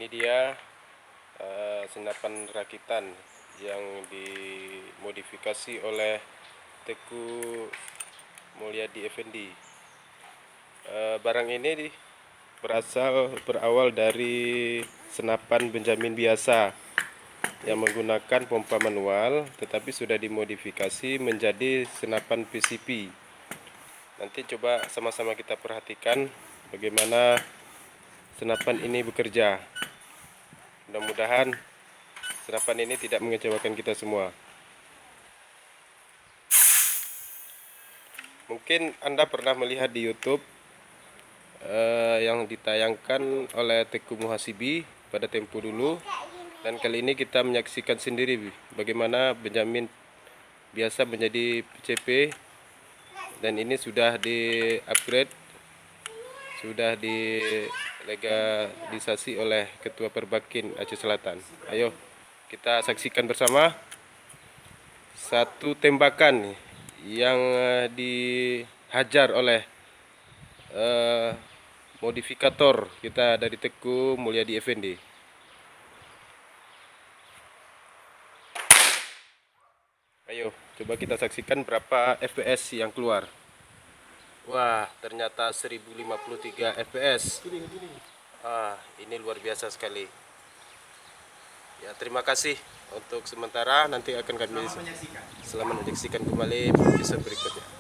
Ini dia senapan rakitan yang dimodifikasi oleh Teguh Mulyadi Effendi. Barang ini berawal dari senapan Benjamin biasa yang menggunakan pompa manual, tetapi sudah dimodifikasi menjadi senapan PCP. Nanti coba sama-sama kita perhatikan bagaimana senapan ini bekerja. Mudah-mudahan senapan ini tidak mengecewakan kita semua. Mungkin Anda pernah melihat di YouTube yang ditayangkan oleh Teguh Muhasibi pada tempo dulu, dan kali ini kita menyaksikan sendiri bagaimana Benjamin biasa menjadi PCP, dan ini sudah di-upgrade, sudah dilegalisasi oleh Ketua Perbakin Aceh Selatan. Ayo kita saksikan bersama satu tembakan yang dihajar oleh modifikator kita dari Teguh Mulyadi Effendi. Ayo coba kita saksikan berapa FPS yang keluar. Wah, ternyata 1053 FPS. Ini luar biasa sekali. Ya, terima kasih untuk sementara. Nanti akan kami selamat menyaksikan kembali episode berikutnya.